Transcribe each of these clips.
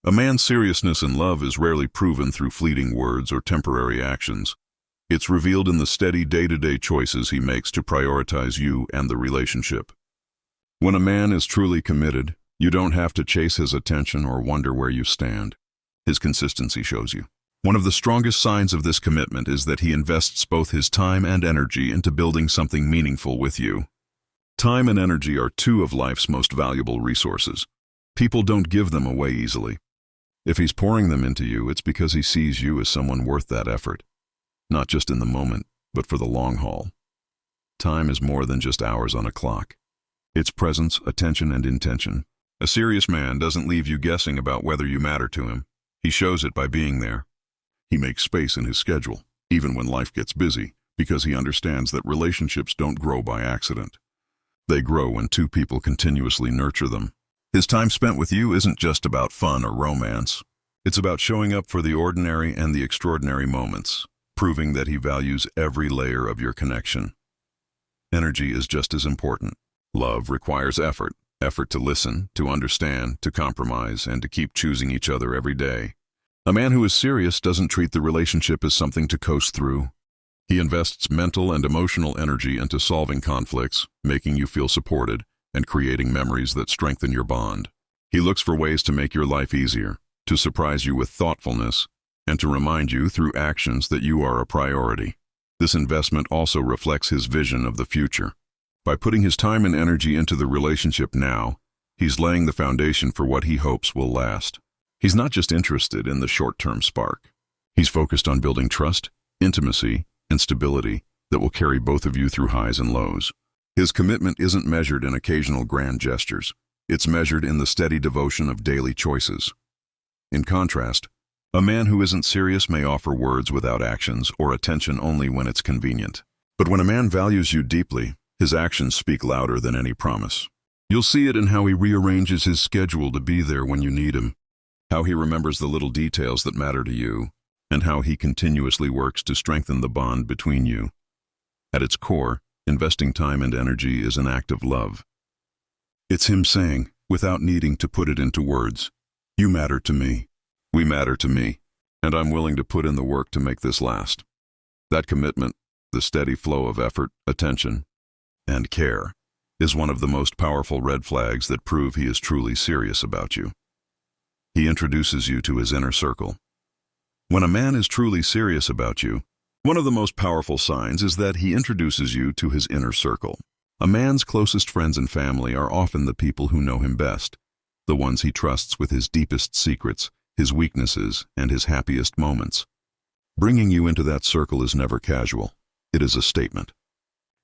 A man's seriousness in love is rarely proven through fleeting words or temporary actions. It's revealed in the steady day-to-day choices he makes to prioritize you and the relationship. When a man is truly committed, you don't have to chase his attention or wonder where you stand. His consistency shows you. One of the strongest signs of this commitment is that he invests both his time and energy into building something meaningful with you. Time and energy are two of life's most valuable resources. People don't give them away easily. If he's pouring them into you, it's because he sees you as someone worth that effort. Not just in the moment, but for the long haul. Time is more than just hours on a clock. It's presence, attention, and intention. A serious man doesn't leave you guessing about whether you matter to him. He shows it by being there. He makes space in his schedule, even when life gets busy, because he understands that relationships don't grow by accident. They grow when two people continuously nurture them. His time spent with you isn't just about fun or romance. It's about showing up for the ordinary and the extraordinary moments, proving that he values every layer of your connection. Energy is just as important. Love requires effort. Effort to listen, to understand, to compromise, and to keep choosing each other every day. A man who is serious doesn't treat the relationship as something to coast through. He invests mental and emotional energy into solving conflicts, making you feel supported, and creating memories that strengthen your bond. He looks for ways to make your life easier, to surprise you with thoughtfulness, and to remind you through actions that you are a priority. This investment also reflects his vision of the future. By putting his time and energy into the relationship now, he's laying the foundation for what he hopes will last. He's not just interested in the short-term spark. He's focused on building trust, intimacy, and stability that will carry both of you through highs and lows. His commitment isn't measured in occasional grand gestures. It's measured in the steady devotion of daily choices. In contrast, a man who isn't serious may offer words without actions or attention only when it's convenient. But when a man values you deeply, his actions speak louder than any promise. You'll see it in how he rearranges his schedule to be there when you need him, how he remembers the little details that matter to you, and how he continuously works to strengthen the bond between you. At its core, investing time and energy is an act of love. It's him saying, without needing to put it into words, "You matter to me, we matter to me, and I'm willing to put in the work to make this last." That commitment, the steady flow of effort, attention, and care, is one of the most powerful red flags that prove he is truly serious about you. He introduces you to his inner circle. When a man is truly serious about you, one of the most powerful signs is that he introduces you to his inner circle. A man's closest friends and family are often the people who know him best, the ones he trusts with his deepest secrets, his weaknesses, and his happiest moments. Bringing you into that circle is never casual. It is a statement.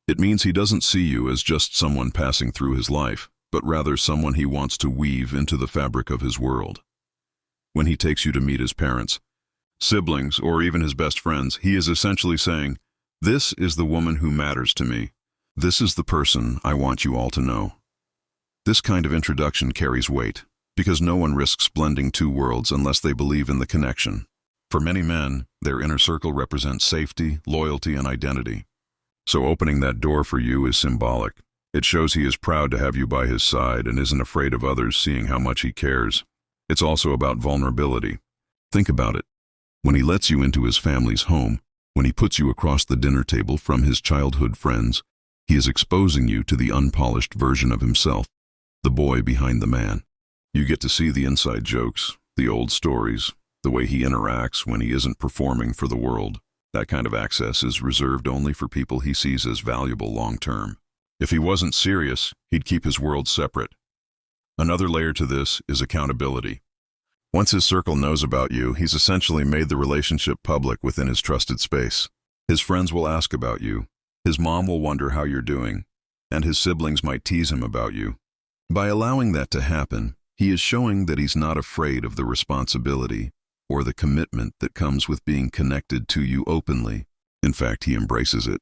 It means he doesn't see you as just someone passing through his life, but rather someone he wants to weave into the fabric of his world. When he takes you to meet his parents, siblings, or even his best friends, he is essentially saying, "This is the woman who matters to me. This is the person I want you all to know." This kind of introduction carries weight, because no one risks blending two worlds unless they believe in the connection. For many men, their inner circle represents safety, loyalty, and identity. So opening that door for you is symbolic. It shows he is proud to have you by his side and isn't afraid of others seeing how much he cares. It's also about vulnerability. Think about it. When he lets you into his family's home, when he puts you across the dinner table from his childhood friends, he is exposing you to the unpolished version of himself, the boy behind the man. You get to see the inside jokes, the old stories, the way he interacts when he isn't performing for the world. That kind of access is reserved only for people he sees as valuable long-term. If he wasn't serious, he'd keep his world separate. Another layer to this is accountability. Once his circle knows about you, he's essentially made the relationship public within his trusted space. His friends will ask about you, his mom will wonder how you're doing, and his siblings might tease him about you. By allowing that to happen, he is showing that he's not afraid of the responsibility or the commitment that comes with being connected to you openly. In fact, he embraces it.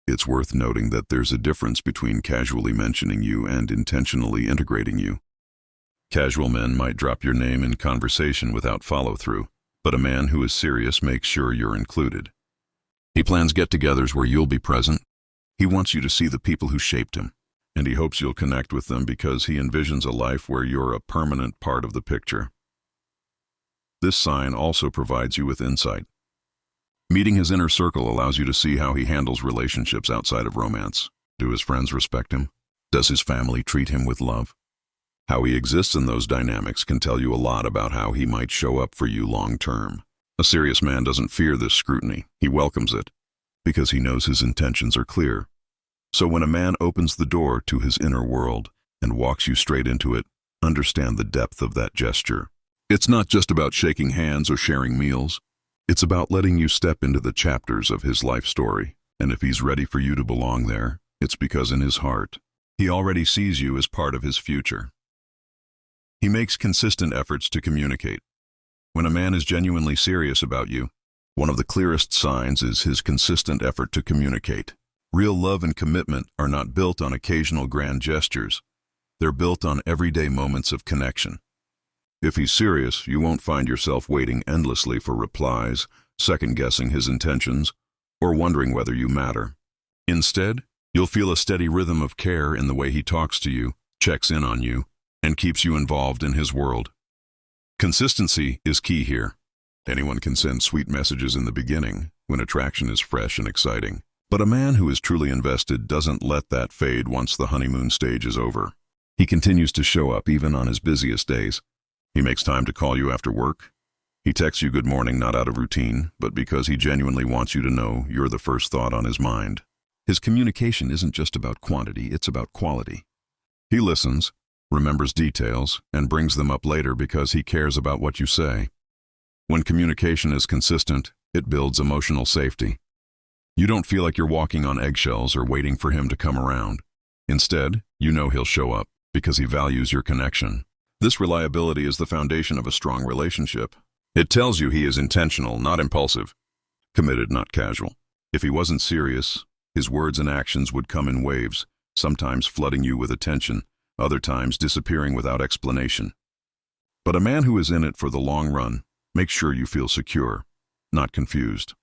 It's worth noting that there's a difference between casually mentioning you and intentionally integrating you. Casual men might drop your name in conversation without follow-through, but a man who is serious makes sure you're included. He plans get-togethers where you'll be present. He wants you to see the people who shaped him, and he hopes you'll connect with them because he envisions a life where you're a permanent part of the picture. This sign also provides you with insight. Meeting his inner circle allows you to see how he handles relationships outside of romance. Do his friends respect him? Does his family treat him with love? How he exists in those dynamics can tell you a lot about how he might show up for you long term. A serious man doesn't fear this scrutiny. He welcomes it, because he knows his intentions are clear. So when a man opens the door to his inner world and walks you straight into it, understand the depth of that gesture. It's not just about shaking hands or sharing meals. It's about letting you step into the chapters of his life story. And if he's ready for you to belong there, it's because in his heart, he already sees you as part of his future. He makes consistent efforts to communicate. When a man is genuinely serious about you, one of the clearest signs is his consistent effort to communicate. Real love and commitment are not built on occasional grand gestures. They're built on everyday moments of connection. If he's serious, you won't find yourself waiting endlessly for replies, second-guessing his intentions, or wondering whether you matter. Instead, you'll feel a steady rhythm of care in the way he talks to you, checks in on you, and keeps you involved in his world. Consistency is key here. Anyone can send sweet messages in the beginning, when attraction is fresh and exciting. But a man who is truly invested doesn't let that fade once the honeymoon stage is over. He continues to show up even on his busiest days. He makes time to call you after work. He texts you good morning not out of routine, but because he genuinely wants you to know you're the first thought on his mind. His communication isn't just about quantity, it's about quality. He listens, remembers details, and brings them up later because he cares about what you say. When communication is consistent, it builds emotional safety. You don't feel like you're walking on eggshells or waiting for him to come around. Instead, you know he'll show up because he values your connection. This reliability is the foundation of a strong relationship. It tells you he is intentional, not impulsive, committed, not casual. If he wasn't serious, his words and actions would come in waves, sometimes flooding you with attention, other times disappearing without explanation. But a man who is in it for the long run makes sure you feel secure, not confused.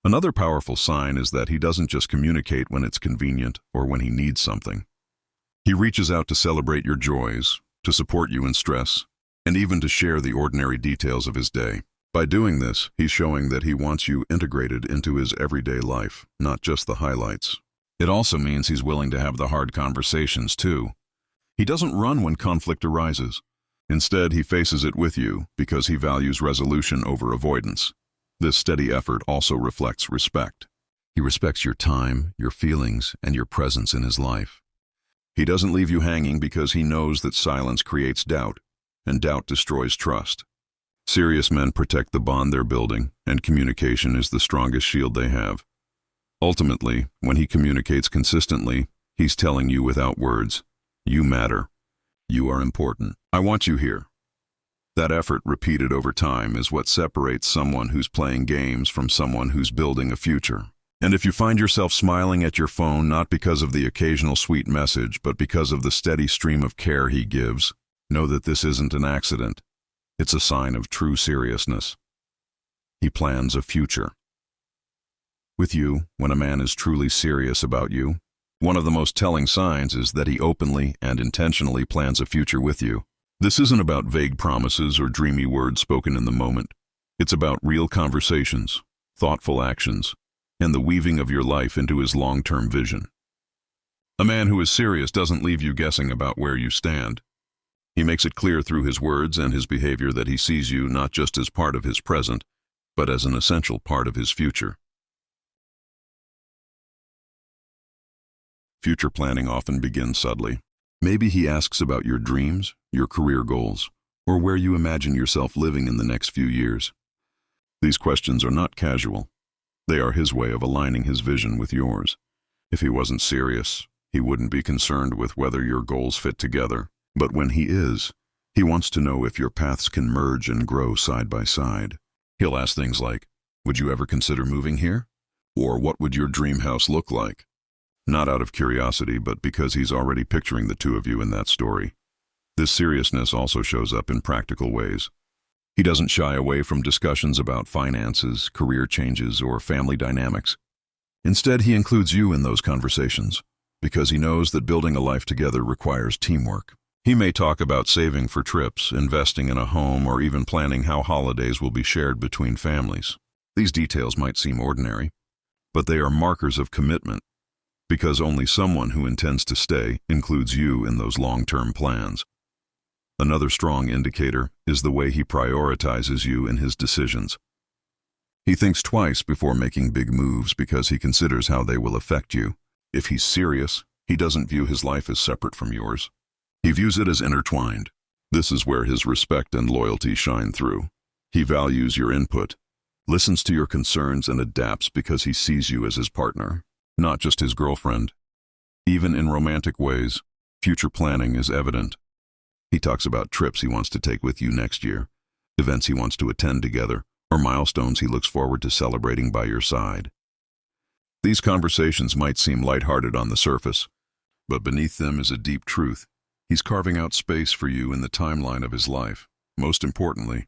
Another powerful sign is that he doesn't just communicate when it's convenient or when he needs something. He reaches out to celebrate your joys, to support you in stress, and even to share the ordinary details of his day. By doing this, he's showing that he wants you integrated into his everyday life, not just the highlights. It also means he's willing to have the hard conversations, too. He doesn't run when conflict arises. Instead, he faces it with you because he values resolution over avoidance. This steady effort also reflects respect. He respects your time, your feelings, and your presence in his life. He doesn't leave you hanging because he knows that silence creates doubt, and doubt destroys trust. Serious men protect the bond they're building, and communication is the strongest shield they have. Ultimately, when he communicates consistently, he's telling you without words, you matter. You are important. I want you here. That effort repeated over time is what separates someone who's playing games from someone who's building a future. And if you find yourself smiling at your phone not because of the occasional sweet message, but because of the steady stream of care he gives, know that this isn't an accident. It's a sign of true seriousness. He plans a future. With you, when a man is truly serious about you, one of the most telling signs is that he openly and intentionally plans a future with you. This isn't about vague promises or dreamy words spoken in the moment. It's about real conversations, thoughtful actions, and the weaving of your life into his long-term vision. A man who is serious doesn't leave you guessing about where you stand. He makes it clear through his words and his behavior that he sees you not just as part of his present, but as an essential part of his future. Future planning often begins subtly. Maybe he asks about your dreams, your career goals, or where you imagine yourself living in the next few years. These questions are not casual. They are his way of aligning his vision with yours. If he wasn't serious, he wouldn't be concerned with whether your goals fit together. But when he is, he wants to know if your paths can merge and grow side by side. He'll ask things like, would you ever consider moving here? Or what would your dream house look like? Not out of curiosity, but because he's already picturing the two of you in that story. This seriousness also shows up in practical ways. He doesn't shy away from discussions about finances, career changes, or family dynamics. Instead, he includes you in those conversations, because he knows that building a life together requires teamwork. He may talk about saving for trips, investing in a home, or even planning how holidays will be shared between families. These details might seem ordinary, but they are markers of commitment, because only someone who intends to stay includes you in those long-term plans. Another strong indicator is the way he prioritizes you in his decisions. He thinks twice before making big moves because he considers how they will affect you. If he's serious, he doesn't view his life as separate from yours. He views it as intertwined. This is where his respect and loyalty shine through. He values your input, listens to your concerns, and adapts because he sees you as his partner, not just his girlfriend. Even in romantic ways, future planning is evident. He talks about trips he wants to take with you next year, events he wants to attend together, or milestones he looks forward to celebrating by your side. These conversations might seem lighthearted on the surface, but beneath them is a deep truth. He's carving out space for you in the timeline of his life. Most importantly,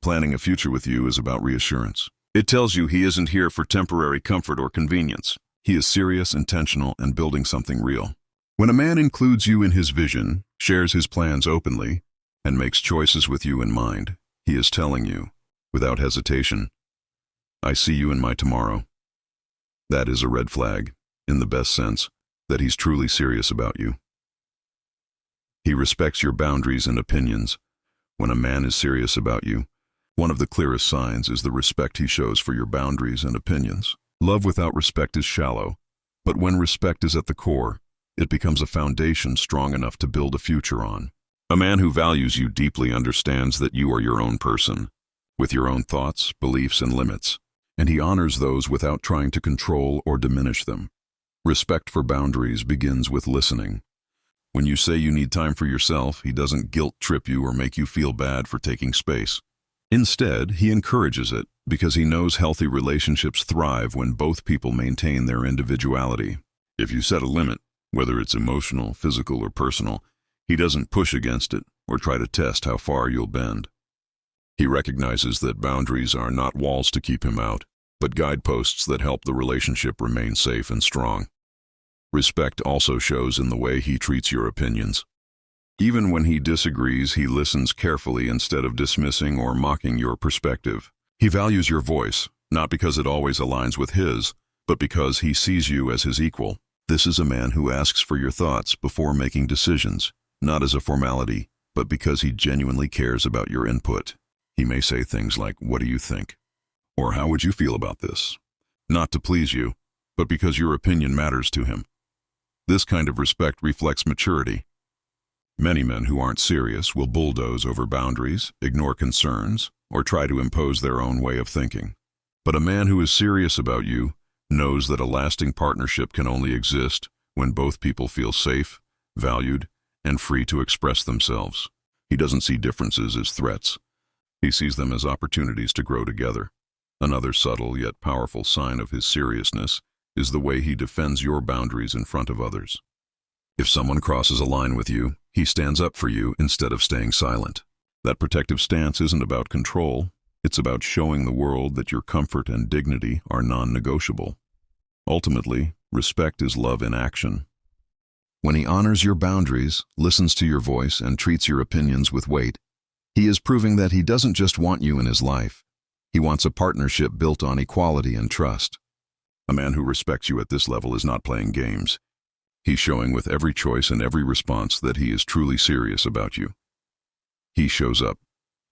planning a future with you is about reassurance. It tells you he isn't here for temporary comfort or convenience. He is serious, intentional, and building something real. When a man includes you in his vision, shares his plans openly, and makes choices with you in mind, he is telling you, without hesitation, I see you in my tomorrow. That is a red flag, in the best sense, that he's truly serious about you. He respects your boundaries and opinions. When a man is serious about you, one of the clearest signs is the respect he shows for your boundaries and opinions. Love without respect is shallow, but when respect is at the core, it becomes a foundation strong enough to build a future on. A man who values you deeply understands that you are your own person, with your own thoughts, beliefs, and limits, and he honors those without trying to control or diminish them. Respect for boundaries begins with listening. When you say you need time for yourself, he doesn't guilt-trip you or make you feel bad for taking space. Instead, he encourages it because he knows healthy relationships thrive when both people maintain their individuality. If you set a limit, whether it's emotional, physical, or personal, he doesn't push against it or try to test how far you'll bend. He recognizes that boundaries are not walls to keep him out, but guideposts that help the relationship remain safe and strong. Respect also shows in the way he treats your opinions. Even when he disagrees, he listens carefully instead of dismissing or mocking your perspective. He values your voice, not because it always aligns with his, but because he sees you as his equal. This is a man who asks for your thoughts before making decisions, not as a formality, but because he genuinely cares about your input. He may say things like, "What do you think?" or "How would you feel about this?" Not to please you, but because your opinion matters to him. This kind of respect reflects maturity. Many men who aren't serious will bulldoze over boundaries, ignore concerns, or try to impose their own way of thinking. But a man who is serious about you knows that a lasting partnership can only exist when both people feel safe, valued, and free to express themselves. He doesn't see differences as threats. He sees them as opportunities to grow together. Another subtle yet powerful sign of his seriousness is the way he defends your boundaries in front of others. If someone crosses a line with you, he stands up for you instead of staying silent. That protective stance isn't about control, it's about showing the world that your comfort and dignity are non-negotiable. Ultimately, respect is love in action. When he honors your boundaries, listens to your voice, and treats your opinions with weight, he is proving that he doesn't just want you in his life. He wants a partnership built on equality and trust. A man who respects you at this level is not playing games. He's showing with every choice and every response that he is truly serious about you. He shows up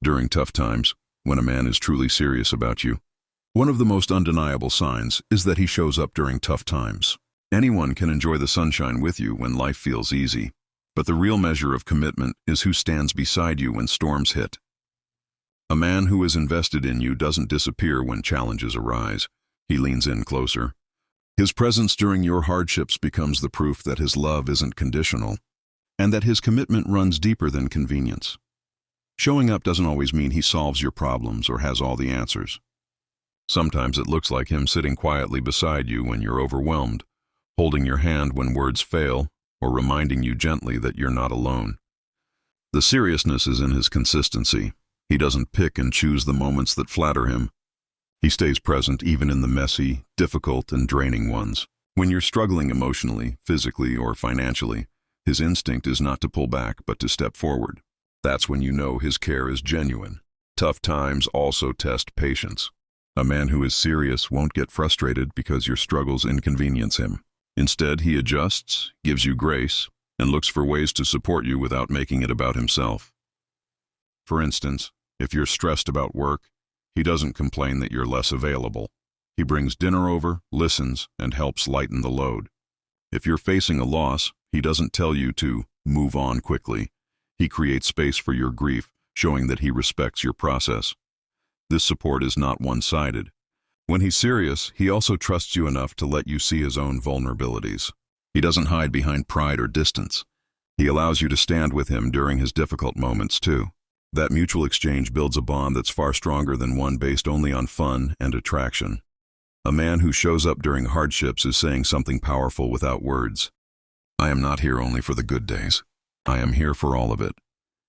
during tough times. When a man is truly serious about you, one of the most undeniable signs is that he shows up during tough times. Anyone can enjoy the sunshine with you when life feels easy, but the real measure of commitment is who stands beside you when storms hit. A man who is invested in you doesn't disappear when challenges arise. He leans in closer. His presence during your hardships becomes the proof that his love isn't conditional, and that his commitment runs deeper than convenience. Showing up doesn't always mean he solves your problems or has all the answers. Sometimes it looks like him sitting quietly beside you when you're overwhelmed, holding your hand when words fail, or reminding you gently that you're not alone. The seriousness is in his consistency. He doesn't pick and choose the moments that flatter him. He stays present even in the messy, difficult, and draining ones. When you're struggling emotionally, physically, or financially, His instinct is not to pull back, but to step forward. That's when you know his care is genuine. Tough times also test patience. A man who is serious won't get frustrated because your struggles inconvenience him. Instead, he adjusts, gives you grace, and looks for ways to support you without making it about himself. For instance, if you're stressed about work, he doesn't complain that you're less available. He brings dinner over, listens, and helps lighten the load. If you're facing a loss, he doesn't tell you to move on quickly. He creates space for your grief, showing that he respects your process. This support is not one-sided. When he's serious, he also trusts you enough to let you see his own vulnerabilities. He doesn't hide behind pride or distance. He allows you to stand with him during his difficult moments, too. That mutual exchange builds a bond that's far stronger than one based only on fun and attraction. A man who shows up during hardships is saying something powerful without words. I am not here only for the good days. I am here for all of it.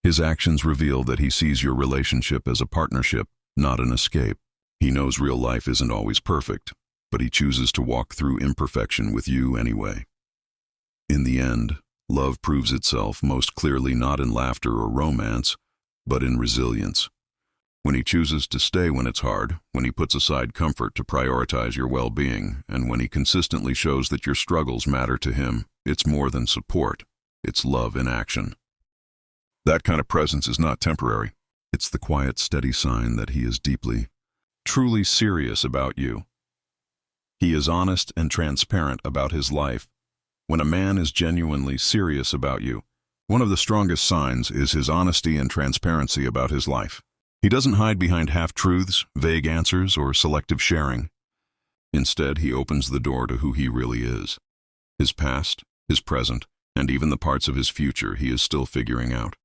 His actions reveal that he sees your relationship as a partnership, not an escape. He knows real life isn't always perfect, but he chooses to walk through imperfection with you anyway. In the end, love proves itself most clearly not in laughter or romance, but in resilience. When he chooses to stay when it's hard, when he puts aside comfort to prioritize your well-being, and when he consistently shows that your struggles matter to him, it's more than support, it's love in action. That kind of presence is not temporary. It's the quiet, steady sign that he is deeply, truly serious about you. He is honest and transparent about his life. When a man is genuinely serious about you, one of the strongest signs is his honesty and transparency about his life. He doesn't hide behind half-truths, vague answers, or selective sharing. Instead, he opens the door to who he really is. His past, his present, and even the parts of his future he is still figuring out.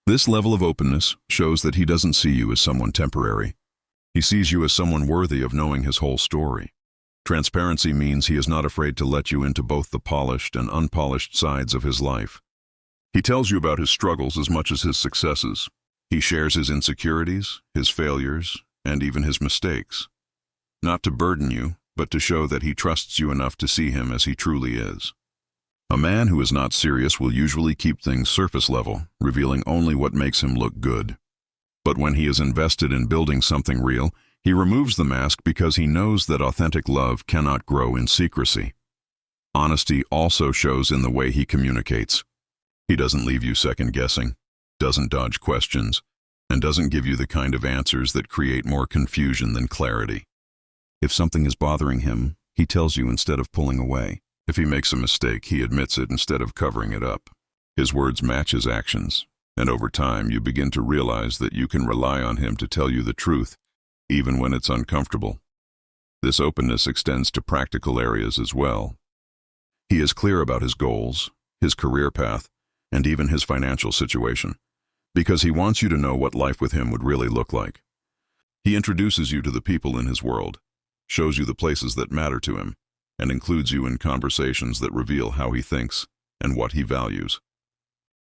This level of openness shows that he doesn't see you as someone temporary. He sees you as someone worthy of knowing his whole story. Transparency means he is not afraid to let you into both the polished and unpolished sides of his life. He tells you about his struggles as much as his successes. He shares his insecurities, his failures, and even his mistakes. Not to burden you, but to show that he trusts you enough to see him as he truly is. A man who is not serious will usually keep things surface level, revealing only what makes him look good. But when he is invested in building something real, he removes the mask because he knows that authentic love cannot grow in secrecy. Honesty also shows in the way he communicates. He doesn't leave you second-guessing, doesn't dodge questions, and doesn't give you the kind of answers that create more confusion than clarity. If something is bothering him, he tells you instead of pulling away. If he makes a mistake, he admits it instead of covering it up. His words match his actions, and over time you begin to realize that you can rely on him to tell you the truth, even when it's uncomfortable. This openness extends to practical areas as well. He is clear about his goals, his career path, and even his financial situation, because he wants you to know what life with him would really look like. He introduces you to the people in his world, shows you the places that matter to him, and includes you in conversations that reveal how he thinks and what he values.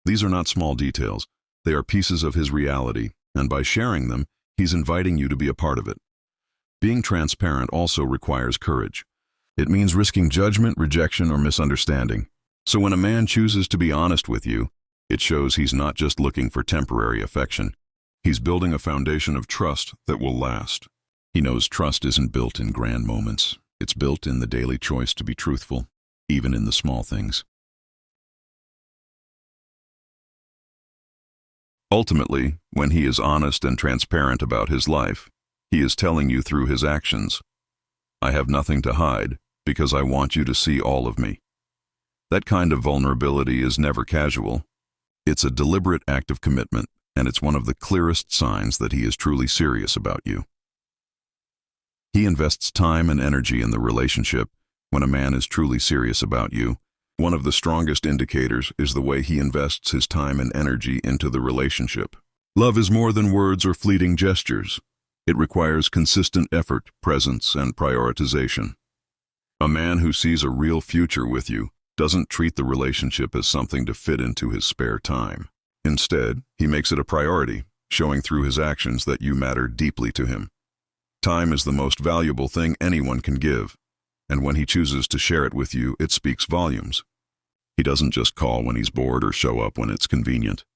These are not small details. They are pieces of his reality, and by sharing them, he's inviting you to be a part of it. Being transparent also requires courage. It means risking judgment, rejection, or misunderstanding. So when a man chooses to be honest with you, it shows he's not just looking for temporary affection. He's building a foundation of trust that will last. He knows trust isn't built in grand moments. It's built in the daily choice to be truthful, even in the small things. Ultimately, when he is honest and transparent about his life, he is telling you through his actions, I have nothing to hide because I want you to see all of me. That kind of vulnerability is never casual. It's a deliberate act of commitment, and it's one of the clearest signs that he is truly serious about you. He invests time and energy in the relationship. When a man is truly serious about you, one of the strongest indicators is the way he invests his time and energy into the relationship. Love is more than words or fleeting gestures. It requires consistent effort, presence, and prioritization. A man who sees a real future with you doesn't treat the relationship as something to fit into his spare time. Instead, he makes it a priority, showing through his actions that you matter deeply to him. Time is the most valuable thing anyone can give, and when he chooses to share it with you, it speaks volumes. He doesn't just call when he's bored or show up when it's convenient.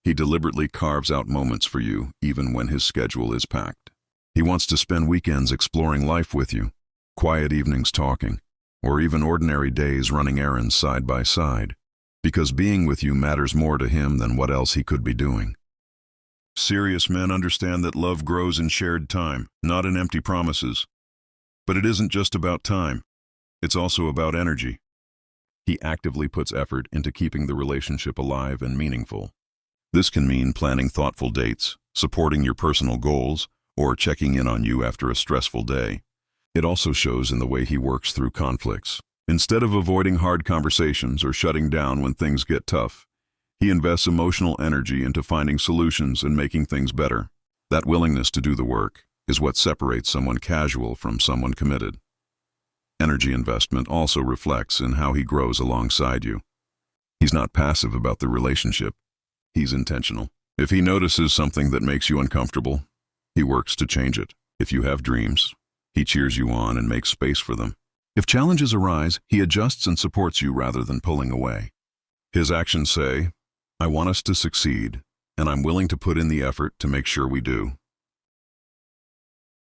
He deliberately carves out moments for you, even when his schedule is packed. He wants to spend weekends exploring life with you, quiet evenings talking, or even ordinary days running errands side by side, because being with you matters more to him than what else he could be doing. Serious men understand that love grows in shared time, not in empty promises. But it isn't just about time. It's also about energy. He actively puts effort into keeping the relationship alive and meaningful. This can mean planning thoughtful dates, supporting your personal goals, or checking in on you after a stressful day. It also shows in the way he works through conflicts. Instead of avoiding hard conversations or shutting down when things get tough, he invests emotional energy into finding solutions and making things better. That willingness to do the work is what separates someone casual from someone committed. Energy investment also reflects in how he grows alongside you. He's not passive about the relationship. He's intentional. If he notices something that makes you uncomfortable, he works to change it. If you have dreams, he cheers you on and makes space for them. If challenges arise, he adjusts and supports you rather than pulling away. His actions say, "I want us to succeed, and I'm willing to put in the effort to make sure we do."